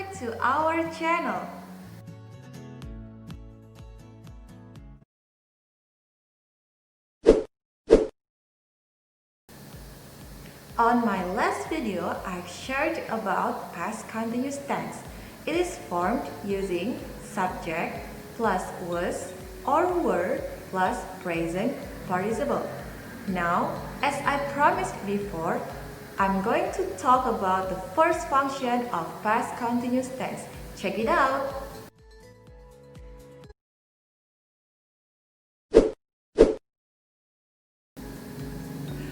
back to our channel. On my last video, I've shared about past continuous tense. It is formed using subject plus was or were plus present participle. Now, as I promised before, I'm going to talk about the first function of past continuous tense. Check it out!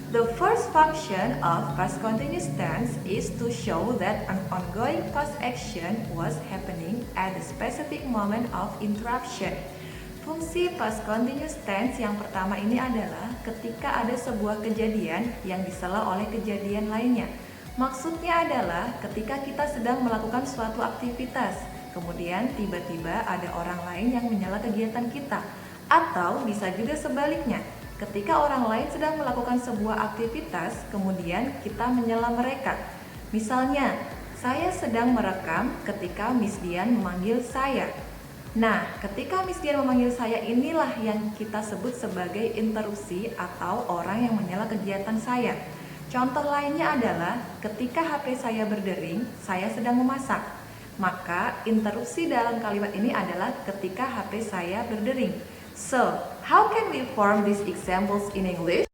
The first function of past continuous tense is to show that an ongoing past action was happening at a specific moment of interruption. Fungsi past continuous tense yang pertama ini adalah ketika ada sebuah kejadian yang disela oleh kejadian lainnya. Maksudnya adalah ketika kita sedang melakukan suatu aktivitas, kemudian tiba-tiba ada orang lain yang menyela kegiatan kita. Atau bisa juga sebaliknya, ketika orang lain sedang melakukan sebuah aktivitas, kemudian kita menyela mereka. Misalnya, saya sedang merekam ketika Miss Dian memanggil saya. Nah, ketika Miss Dian memanggil saya inilah yang kita sebut sebagai interupsi atau orang yang menyela kegiatan saya. Contoh lainnya adalah ketika HP saya berdering, saya sedang memasak. Maka interupsi dalam kalimat ini adalah ketika HP saya berdering. So, how can we form these examples in English?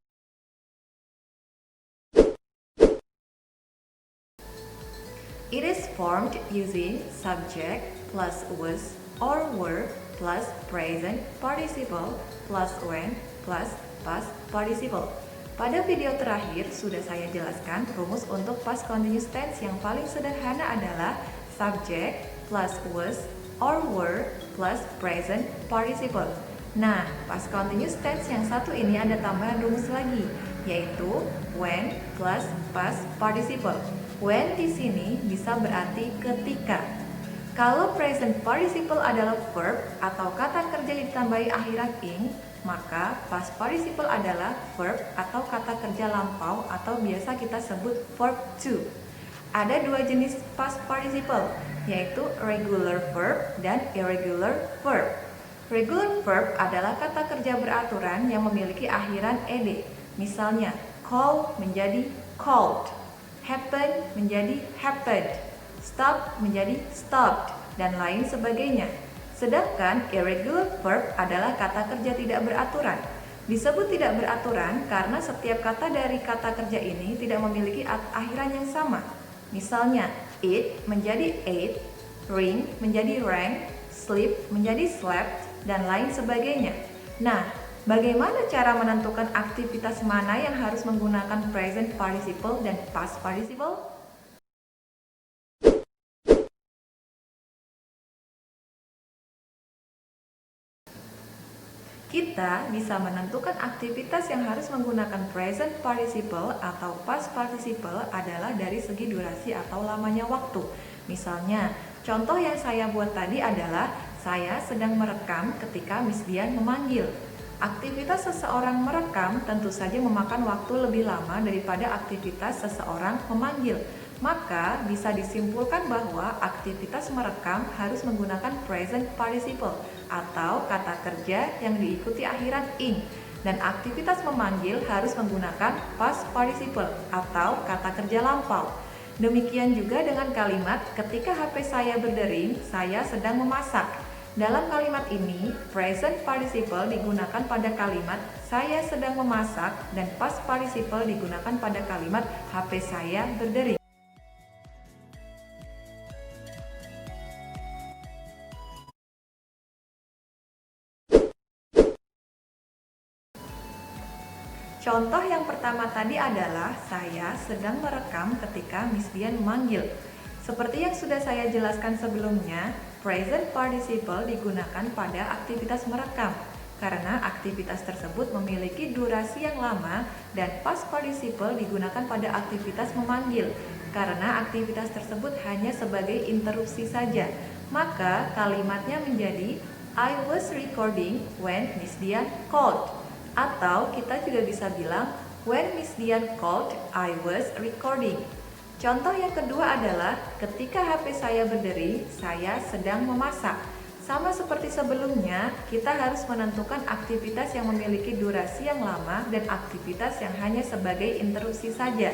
It is formed using subject plus was or were plus present participle plus when plus past participle. Pada video terakhir sudah saya jelaskan rumus untuk past continuous tense yang paling sederhana adalah subject plus was or were plus present participle. Nah, past continuous tense yang satu ini ada tambahan rumus lagi, yaitu when plus past participle. When di sini bisa berarti ketika. Kalau present participle adalah verb atau kata kerja yang ditambahi akhiran ing, maka past participle adalah verb atau kata kerja lampau atau biasa kita sebut verb to. Ada dua jenis past participle, yaitu regular verb dan irregular verb. Regular verb adalah kata kerja beraturan yang memiliki akhiran ed. Misalnya, call menjadi called, happen menjadi happened, stop menjadi stopped, dan lain sebagainya. Sedangkan irregular verb adalah kata kerja tidak beraturan. Disebut tidak beraturan karena setiap kata dari kata kerja ini tidak memiliki akhiran yang sama. Misalnya, eat menjadi ate, ring menjadi rang, sleep menjadi slept, dan lain sebagainya. Nah, bagaimana cara menentukan aktivitas mana yang harus menggunakan present participle dan past participle? Kita bisa menentukan aktivitas yang harus menggunakan present participle atau past participle adalah dari segi durasi atau lamanya waktu. Misalnya, contoh yang saya buat tadi adalah saya sedang merekam ketika Miss Dian memanggil. Aktivitas seseorang merekam tentu saja memakan waktu lebih lama daripada aktivitas seseorang memanggil. Maka bisa disimpulkan bahwa aktivitas merekam harus menggunakan present participle atau kata kerja yang diikuti akhiran ing, dan aktivitas memanggil harus menggunakan past participle atau kata kerja lampau. Demikian juga dengan kalimat ketika HP saya berdering, saya sedang memasak. Dalam kalimat ini, present participle digunakan pada kalimat saya sedang memasak dan past participle digunakan pada kalimat HP saya berdering. Contoh yang pertama tadi adalah saya sedang merekam ketika Miss Dian memanggil. Seperti yang sudah saya jelaskan sebelumnya, present participle digunakan pada aktivitas merekam karena aktivitas tersebut memiliki durasi yang lama, dan past participle digunakan pada aktivitas memanggil karena aktivitas tersebut hanya sebagai interupsi saja. Maka kalimatnya menjadi I was recording when Miss Dian called. Atau kita juga bisa bilang when Miss Dian called, I was recording. Contoh yang kedua adalah ketika HP saya berderi, saya sedang memasak. Sama seperti sebelumnya, kita harus menentukan aktivitas yang memiliki durasi yang lama dan aktivitas yang hanya sebagai interupsi saja.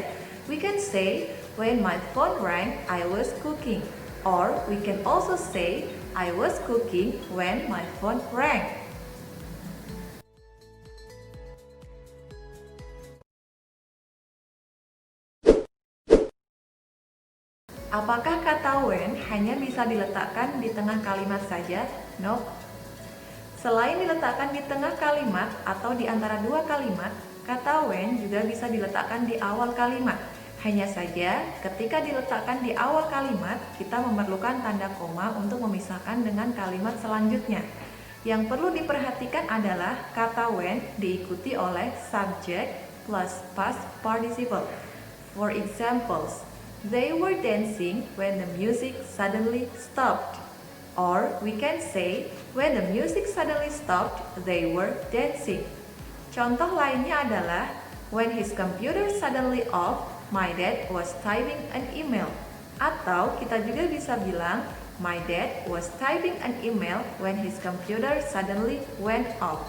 We can say, when my phone rang, I was cooking. Or we can also say, I was cooking when my phone rang. Apakah kata when hanya bisa diletakkan di tengah kalimat saja? Nope. Selain diletakkan di tengah kalimat atau di antara dua kalimat, kata when juga bisa diletakkan di awal kalimat. Hanya saja, ketika diletakkan di awal kalimat, kita memerlukan tanda koma untuk memisahkan dengan kalimat selanjutnya. Yang perlu diperhatikan adalah kata when diikuti oleh subject plus past participle. For examples, they were dancing when the music suddenly stopped. Or we can say, when the music suddenly stopped, they were dancing. Contoh lainnya adalah, when his computer suddenly off, my dad was typing an email. Atau kita juga bisa bilang, my dad was typing an email when his computer suddenly went off.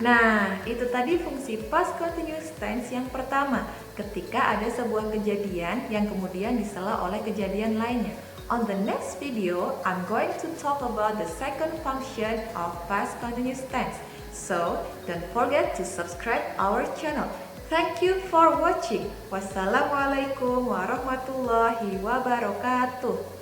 Nah, itu tadi fungsi past continuous tense yang pertama, ketika ada sebuah kejadian yang kemudian disela oleh kejadian lainnya. On the next video, I'm going to talk about the second function of past continuous tense. So, don't forget to subscribe our channel. Thank you for watching. Wassalamualaikum warahmatullahi wabarakatuh.